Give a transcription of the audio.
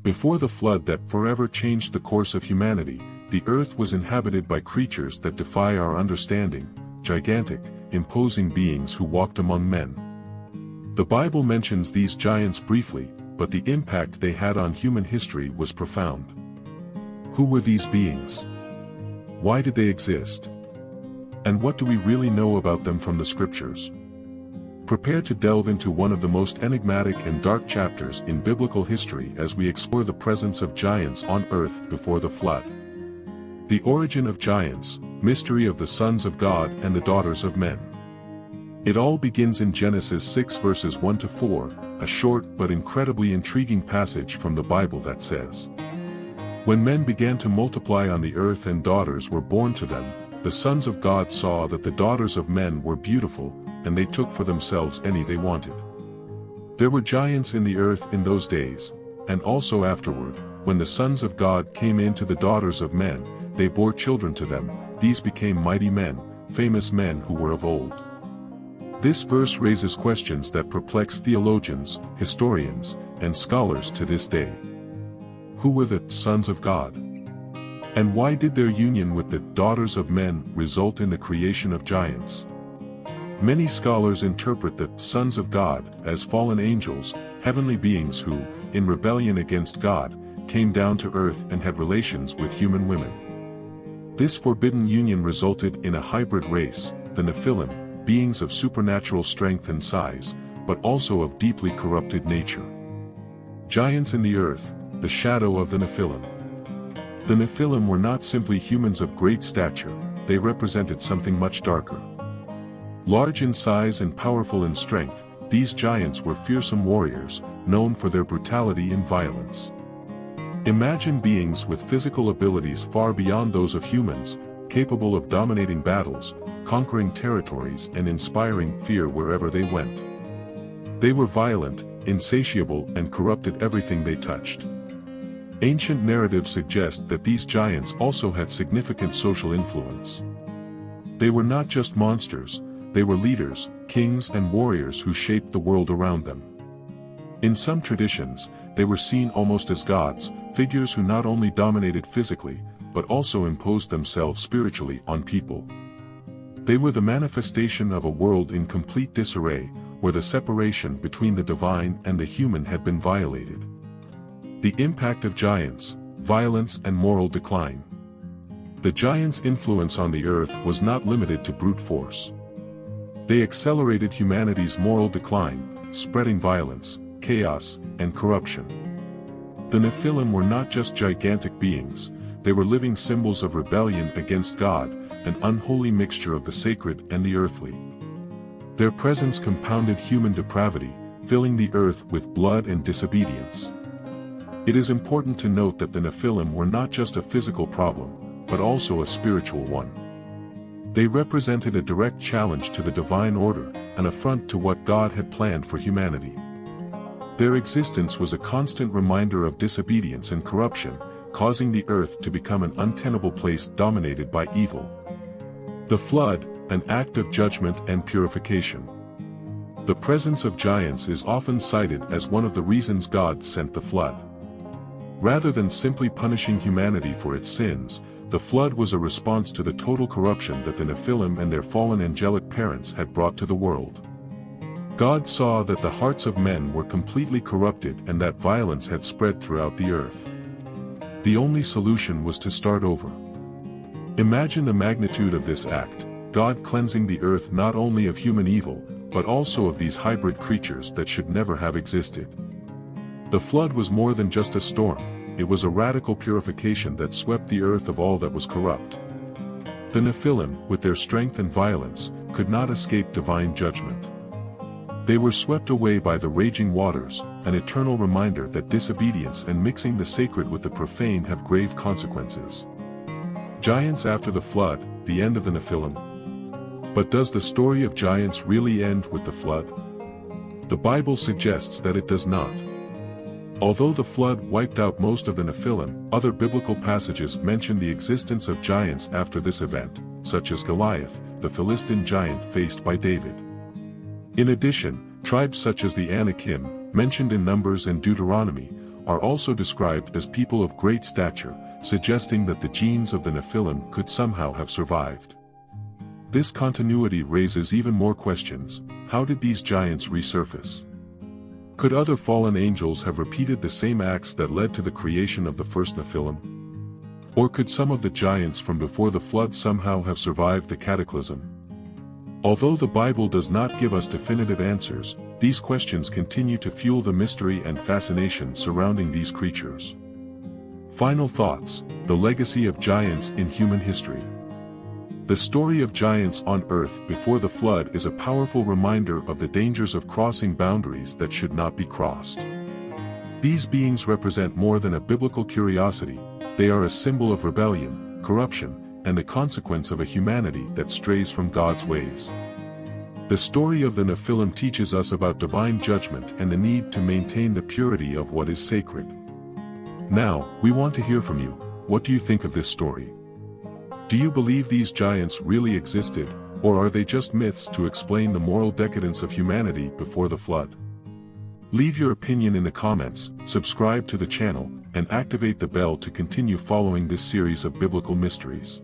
Before the flood that forever changed the course of humanity, the earth was inhabited by creatures that defy our understanding, gigantic, imposing beings who walked among men. The Bible mentions these giants briefly, but the impact they had on human history was profound. Who were these beings? Why did they exist? And what do we really know about them from the scriptures? Prepare to delve into one of the most enigmatic and dark chapters in biblical history as we explore the presence of giants on earth before the flood. The origin of giants, mystery of the sons of God and the daughters of men. It all begins in Genesis 6 verses 1 to 4, a short but incredibly intriguing passage from the Bible that says, "When men began to multiply on the earth and daughters were born to them, the sons of God saw that the daughters of men were beautiful, and they took for themselves any they wanted. There were giants in the earth in those days, and also afterward, when the sons of God came in to the daughters of men, they bore children to them, these became mighty men, famous men who were of old." This verse raises questions that perplex theologians, historians, and scholars to this day. Who were the sons of God? And why did their union with the daughters of men result in the creation of giants? Many scholars interpret the sons of God as fallen angels, heavenly beings who, in rebellion against God, came down to earth and had relations with human women. This forbidden union resulted in a hybrid race, the Nephilim, beings of supernatural strength and size, but also of deeply corrupted nature. Giants in the earth, the shadow of the Nephilim. The Nephilim were not simply humans of great stature, they represented something much darker. Large in size and powerful in strength, these giants were fearsome warriors, known for their brutality and violence. Imagine beings with physical abilities far beyond those of humans, capable of dominating battles, conquering territories and inspiring fear wherever they went. They were violent, insatiable and corrupted everything they touched. Ancient narratives suggest that these giants also had significant social influence. They were not just monsters, they were leaders, kings and warriors who shaped the world around them. In some traditions, they were seen almost as gods, figures who not only dominated physically, but also imposed themselves spiritually on people. They were the manifestation of a world in complete disarray, where the separation between the divine and the human had been violated. The impact of giants, violence and moral decline. The giants' influence on the earth was not limited to brute force. They accelerated humanity's moral decline, spreading violence, chaos, and corruption. The Nephilim were not just gigantic beings, they were living symbols of rebellion against God, an unholy mixture of the sacred and the earthly. Their presence compounded human depravity, filling the earth with blood and disobedience. It is important to note that the Nephilim were not just a physical problem, but also a spiritual one. They represented a direct challenge to the divine order, an affront to what God had planned for humanity. Their existence was a constant reminder of disobedience and corruption, causing the earth to become an untenable place dominated by evil. The flood, an act of judgment and purification. The presence of giants is often cited as one of the reasons God sent the flood. Rather than simply punishing humanity for its sins, the flood was a response to the total corruption that the Nephilim and their fallen angelic parents had brought to the world. God saw that the hearts of men were completely corrupted and that violence had spread throughout the earth. The only solution was to start over. Imagine the magnitude of this act, God cleansing the earth not only of human evil, but also of these hybrid creatures that should never have existed. The flood was more than just a storm, it was a radical purification that swept the earth of all that was corrupt. The Nephilim, with their strength and violence, could not escape divine judgment. They were swept away by the raging waters, an eternal reminder that disobedience and mixing the sacred with the profane have grave consequences. Giants after the flood, the end of the Nephilim. But does the story of giants really end with the flood? The Bible suggests that it does not. Although the flood wiped out most of the Nephilim, other biblical passages mention the existence of giants after this event, such as Goliath, the Philistine giant faced by David. In addition, tribes such as the Anakim, mentioned in Numbers and Deuteronomy, are also described as people of great stature, suggesting that the genes of the Nephilim could somehow have survived. This continuity raises even more questions. How did these giants resurface? Could other fallen angels have repeated the same acts that led to the creation of the first Nephilim? Or could some of the giants from before the flood somehow have survived the cataclysm? Although the Bible does not give us definitive answers, these questions continue to fuel the mystery and fascination surrounding these creatures. Final thoughts: the legacy of giants in human history. The story of giants on Earth before the flood is a powerful reminder of the dangers of crossing boundaries that should not be crossed. These beings represent more than a biblical curiosity. They are a symbol of rebellion, corruption, and the consequence of a humanity that strays from God's ways. The story of the Nephilim teaches us about divine judgment and the need to maintain the purity of what is sacred. Now, we want to hear from you. What do you think of this story? Do you believe these giants really existed, or are they just myths to explain the moral decadence of humanity before the flood? Leave your opinion in the comments, subscribe to the channel, and activate the bell to continue following this series of biblical mysteries.